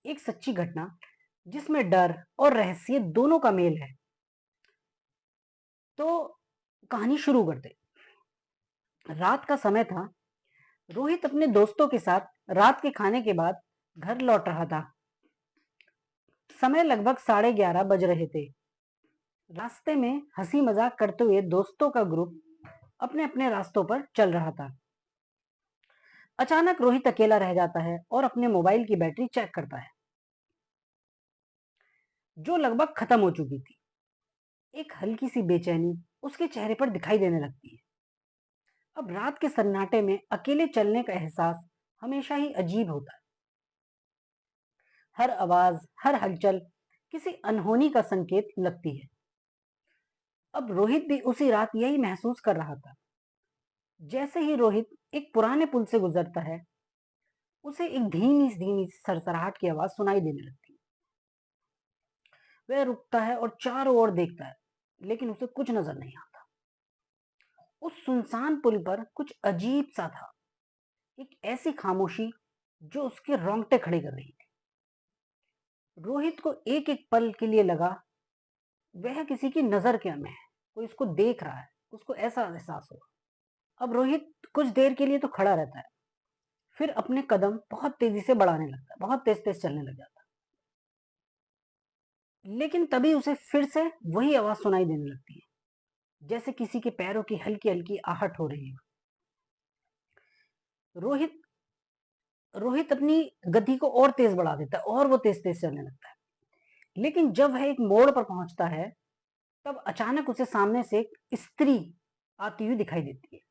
एक सच्ची घटना जिसमें डर और रहस्य दोनों का मेल है। तो कहानी शुरू करते। रात का समय था। रोहित अपने दोस्तों के साथ रात के खाने के बाद घर लौट रहा था। समय लगभग 11:30 बज रहे थे। रास्ते में हंसी मजाक करते हुए दोस्तों का ग्रुप अपने अपने रास्तों पर चल रहा था। अचानक रोहित अकेला रह जाता है और अपने मोबाइल की बैटरी चेक करता है, जो लगभग खत्म हो चुकी थी। एक हल्की सी बेचैनी उसके चेहरे पर दिखाई देने लगती है। अब रात के सन्नाटे में अकेले चलने का एहसास हमेशा ही अजीब होता है। हर आवाज, हर हलचल किसी अनहोनी का संकेत लगती है। अब रोहित भी उसी रात यही महसूस कर रहा था। जैसे ही रोहित एक पुराने पुल से गुजरता है, उसे एक धीमी धीमी सरसराहट की आवाज सुनाई देने लगती है। वह रुकता है और चारों ओर देखता है, लेकिन उसे कुछ नजर नहीं आता। उस सुनसान पुल पर कुछ अजीब सा था, एक ऐसी खामोशी जो उसके रोंगटे खड़े कर रही थी। रोहित को एक एक पल के लिए लगा वह किसी की नजर के में है, कोई उसको देख रहा है, उसको ऐसा एहसास हुआ। अब रोहित कुछ देर के लिए तो खड़ा रहता है, फिर अपने कदम बहुत तेजी से बढ़ाने लगता है, बहुत तेज तेज चलने लग जाता है। लेकिन तभी उसे फिर से वही आवाज सुनाई देने लगती है, जैसे किसी के पैरों की हल्की हल्की आहट हो रही है। रोहित रोहित अपनी गति को और तेज बढ़ा देता है और वो तेज तेज चलने लगता है। लेकिन जब वह एक मोड़ पर पहुंचता है, तब अचानक उसे सामने से एक स्त्री आती हुई दिखाई देती है।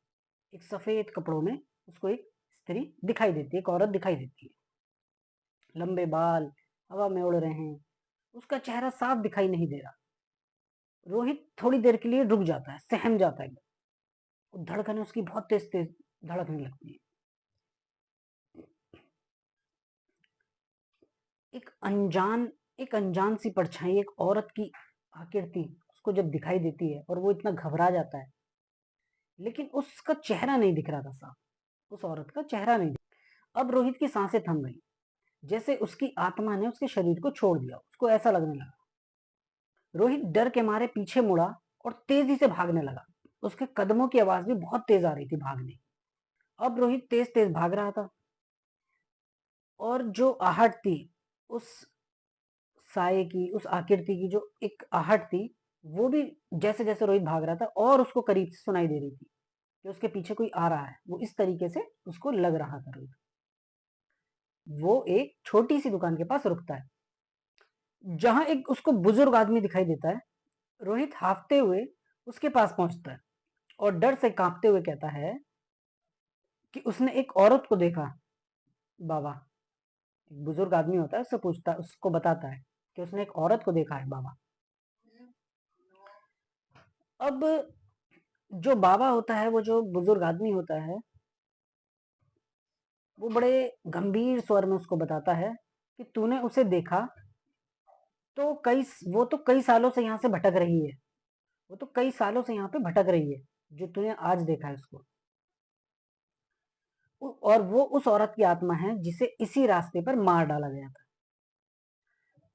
एक सफेद कपड़ों में उसको एक स्त्री दिखाई देती है, एक औरत दिखाई देती है। लंबे बाल हवा में उड़ रहे हैं, उसका चेहरा साफ दिखाई नहीं दे रहा। रोहित थोड़ी देर के लिए रुक जाता है, सहम जाता है। धड़कनें उसकी बहुत तेज तेज धड़कने लगती है। एक अनजान एक अनजान सी परछाई, एक औरत की आकृति उसको जब दिखाई देती है और वो इतना घबरा जाता है, लेकिन उसका चेहरा नहीं दिख रहा था साफ। उस औरत का चेहरा नहीं दिख। अब रोहित की सांसें थम गई, जैसे उसकी आत्मा ने उसके शरीर को छोड़ दिया। उसको ऐसा लगने लगा। रोहित डर के मारे पीछे मुड़ा और तेजी से भागने लगा। उसके कदमों की आवाज भी बहुत तेज आ रही थी भागने की। अब रोहित तेज तेज भाग रहा था, और जो आहट थी उस साये की, उस आकृति की जो एक आहट थी, वो भी जैसे जैसे रोहित भाग रहा था और उसको करीब से सुनाई दे रही थी कि उसके पीछे कोई आ रहा है। वो इस तरीके से उसको लग रहा था। रोहित वो एक छोटी सी दुकान के पास रुकता है, जहां एक उसको बुजुर्ग आदमी दिखाई देता है। रोहित हाफते हुए उसके पास पहुंचता है और डर से कांपते हुए कहता है कि उसने एक औरत को देखा। बाबा, एक बुजुर्ग आदमी होता है, उससे पूछता, उसको बताता है कि उसने एक औरत को देखा है बाबा। अब जो बाबा होता है, वो जो बुजुर्ग आदमी होता है, वो बड़े गंभीर स्वर में उसको बताता है कि तूने उसे देखा तो वो तो कई सालों से यहाँ से भटक रही है। वो तो कई सालों से यहाँ पे भटक रही है, जो तूने आज देखा है उसको। और वो उस औरत की आत्मा है जिसे इसी रास्ते पर मार डाला गया था।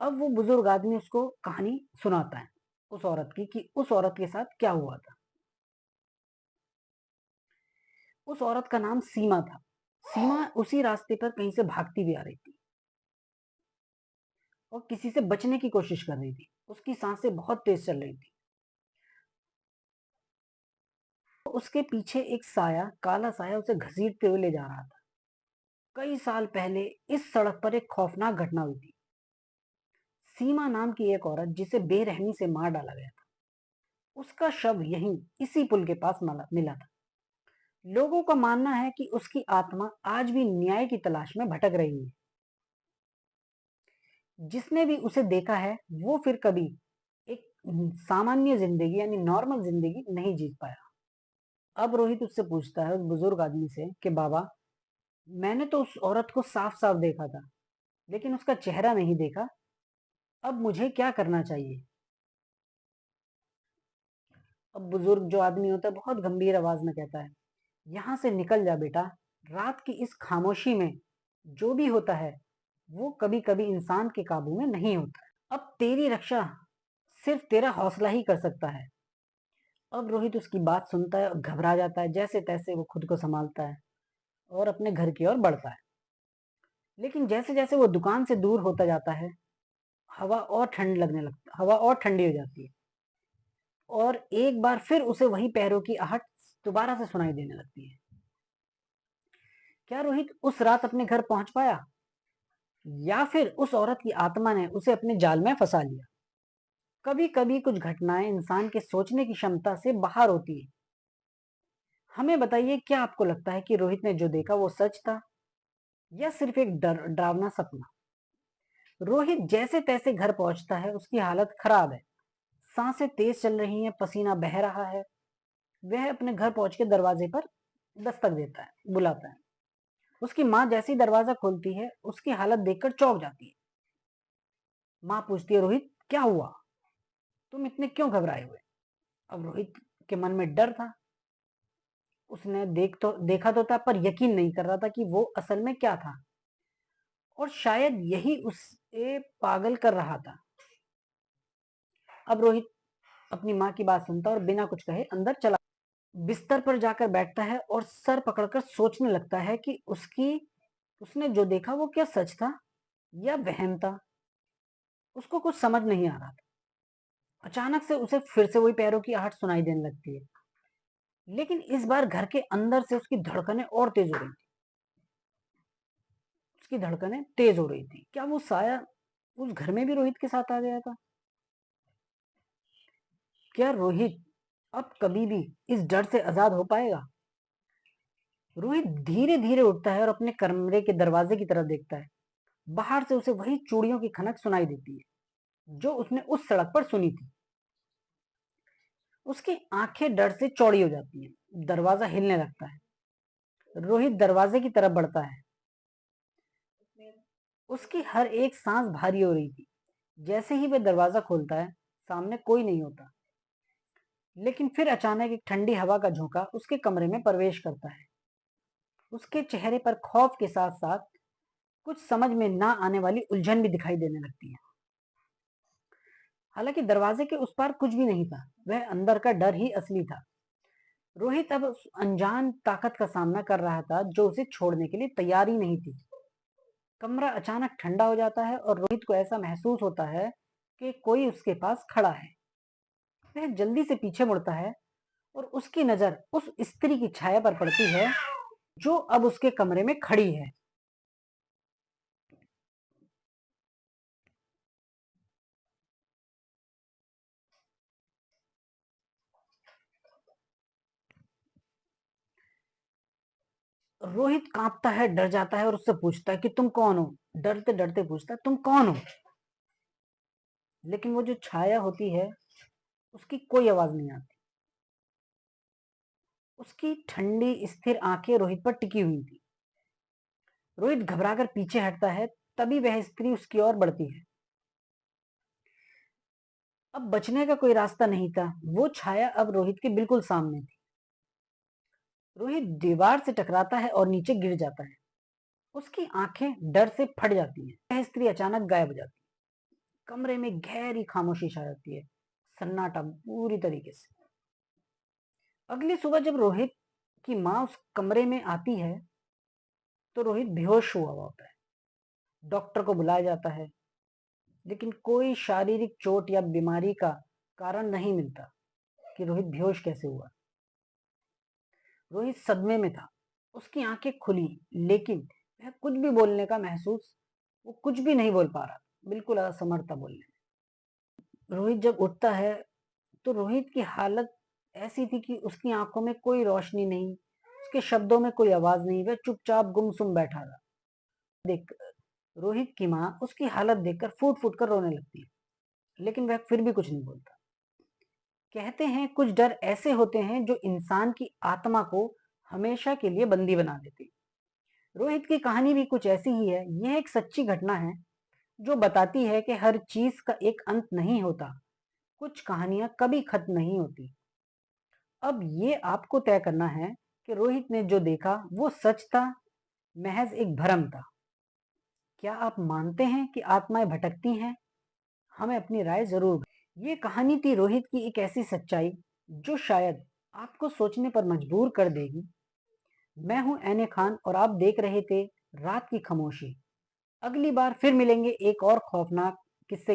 अब वो बुजुर्ग आदमी उसको कहानी सुनाता है उस औरत की, कि उस औरत के साथ क्या हुआ था। उस औरत का नाम सीमा था। सीमा उसी रास्ते पर कहीं से भागती हुई आ रही थी और किसी से बचने की कोशिश कर रही थी। उसकी सांसें बहुत तेज चल रही थी। उसके पीछे एक साया, काला साया उसे घसीटते हुए ले जा रहा था। कई साल पहले इस सड़क पर एक खौफनाक घटना हुई थी। सीमा नाम की एक औरत जिसे बेरहमी से मार डाला गया था, उसका शव यहीं इसी पुल के पास मिला था। लोगों का मानना है कि उसकी आत्मा आज भी न्याय की तलाश में भटक रही है। जिसने भी उसे देखा है वो फिर कभी एक सामान्य जिंदगी यानी नॉर्मल जिंदगी नहीं जी पाया। अब रोहित उससे पूछता है, उस बुजुर्ग आदमी से, कि बाबा, मैंने तो उस औरत को साफ साफ देखा था, लेकिन उसका चेहरा नहीं देखा। अब मुझे क्या करना चाहिए? अब बुजुर्ग जो आदमी होता है बहुत गंभीर आवाज में कहता है, यहां से निकल जा बेटा। रात की इस खामोशी में जो भी होता है वो कभी-कभी इंसान के काबू में नहीं होता है। अब तेरी रक्षा सिर्फ तेरा हौसला ही कर सकता है। अब रोहित उसकी बात सुनता है और घबरा जाता है। जैसे-तैसे वो खुद को संभालता है और अपने घर की ओर बढ़ता है। लेकिन जैसे-जैसे वो दुकान से दूर होता जाता है, हवा और ठंडी हो जाती है और एक बार फिर उसे वही पैरों की आहट दोबारा से सुनाई देने लगती है। क्या रोहित उस रात अपने घर पहुंच पाया या फिर उस औरत की आत्मा ने उसे अपने जाल में फंसा लिया? कभी-कभी कुछ घटनाएं इंसान के सोचने की क्षमता से बाहर होती है। हमें बताइए, क्या आपको लगता है कि रोहित ने जो देखा वो सच था या सिर्फ एक डरावना सपना? रोहित जैसे तैसे घर पहुंचता है। उसकी हालत खराब है, सांसें तेज चल रही हैं, पसीना बह रहा है। वह अपने घर पहुंच के दरवाजे पर दस्तक देता है, बुलाता है। उसकी माँ जैसे ही दरवाजा खोलती है, उसकी हालत देखकर चौंक जाती है। माँ पूछती है, रोहित क्या हुआ? तुम इतने क्यों घबराए हुए? अब रोहित के मन में डर था। उसने देखा तो था, पर यकीन नहीं कर रहा था कि वो असल में क्या था, और शायद यही उसे पागल कर रहा था। अब रोहित अपनी माँ की बात सुनता और बिना कुछ कहे अंदर चला बिस्तर पर जाकर बैठता है और सर पकड़कर सोचने लगता है कि उसने जो देखा वो क्या सच था या वहम था। उसको कुछ समझ नहीं आ रहा था। अचानक से उसे फिर से वही पैरों की आहट सुनाई देने लगती है, लेकिन इस बार घर के अंदर से उसकी धड़कनें और तेज हो रही थी। उसकी धड़कनें तेज हो रही थी। क्या वो साया उस घर में भी रोहित के साथ आ गया था? क्या रोहित अब कभी भी इस डर से आजाद हो पाएगा? रोहित धीरे धीरे उठता है और अपने कमरे के दरवाजे की तरफ देखता है। बाहर से उसे वही चूड़ियों की खनक सुनाई देती है जो उसने उस सड़क पर सुनी थी। उसकी आंखें डर से चौड़ी हो जाती हैं। दरवाजा हिलने लगता है। रोहित दरवाजे की तरफ बढ़ता है। उसकी हर एक सांस भारी हो रही थी। जैसे ही वह दरवाजा खोलता है, सामने कोई नहीं होता, लेकिन फिर अचानक एक ठंडी हवा का झोंका उसके कमरे में प्रवेश करता है। उसके चेहरे पर खौफ के साथ साथ कुछ समझ में ना आने वाली उलझन भी दिखाई देने लगती है। हालांकि दरवाजे के उस पार कुछ भी नहीं था, वह अंदर का डर ही असली था। रोहित अब उस अनजान ताकत का सामना कर रहा था जो उसे छोड़ने के लिए तैयार ही नहीं थी। कमरा अचानक ठंडा हो जाता है और रोहित को ऐसा महसूस होता है कि कोई उसके पास खड़ा है। वह जल्दी से पीछे मुड़ता है और उसकी नजर उस स्त्री की छाया पर पड़ती है जो अब उसके कमरे में खड़ी है। रोहित कांपता है, डर जाता है और उससे पूछता है कि तुम कौन हो? डरते डरते पूछता है, तुम कौन हो? लेकिन वो जो छाया होती है, उसकी कोई आवाज नहीं आती। उसकी ठंडी स्थिर आंखें रोहित पर टिकी हुई थी। रोहित घबराकर पीछे हटता है। तभी वह स्त्री उसकी ओर बढ़ती है। अब बचने का कोई रास्ता नहीं था। वो छाया अब रोहित के बिल्कुल सामने थी। रोहित दीवार से टकराता है और नीचे गिर जाता है। उसकी आंखें डर से फट जाती हैं। वह स्त्री अचानक गायब हो जाती है। कमरे में गहरी खामोशी छा जाती है, सन्नाटा पूरी तरीके से। अगली सुबह जब रोहित की माँ उस कमरे में आती है तो रोहित बेहोश हुआ होता है। डॉक्टर को बुलाया जाता है, लेकिन कोई शारीरिक चोट या बीमारी का कारण नहीं मिलता कि रोहित बेहोश कैसे हुआ। रोहित सदमे में था। उसकी आंखें खुली, लेकिन वह कुछ भी बोलने का महसूस वो कुछ भी नहीं बोल पा रहा। बिल्कुल असमर्थ था बोलने में। रोहित जब उठता है तो रोहित की हालत ऐसी थी कि उसकी आंखों में कोई रोशनी नहीं, उसके शब्दों में कोई आवाज नहीं। वह चुपचाप गुमसुम बैठा था। देख रोहित की माँ उसकी हालत देखकर फूट फूट कर रोने लगती है, लेकिन वह फिर भी कुछ नहीं बोलता। कहते हैं कुछ डर ऐसे होते हैं जो इंसान की आत्मा को हमेशा के लिए बंदी बना देते हैं। रोहित की कहानी भी कुछ ऐसी ही है। यह एक सच्ची घटना है जो बताती है कि हर चीज का एक अंत नहीं होता। कुछ कहानियां कभी खत्म नहीं होती। अब ये आपको तय करना है कि रोहित ने जो देखा वो सच था, महज एक भ्रम था। क्या आप मानते हैं कि आत्माएं भटकती हैं? हमें अपनी राय जरूर। ये कहानी थी रोहित की एक ऐसी सच्चाई जो शायद आपको सोचने पर मजबूर कर देगी। मैं हूं एने खान और आप देख रहे थे रात की खामोशी। अगली बार फिर मिलेंगे एक और खौफनाक किस्से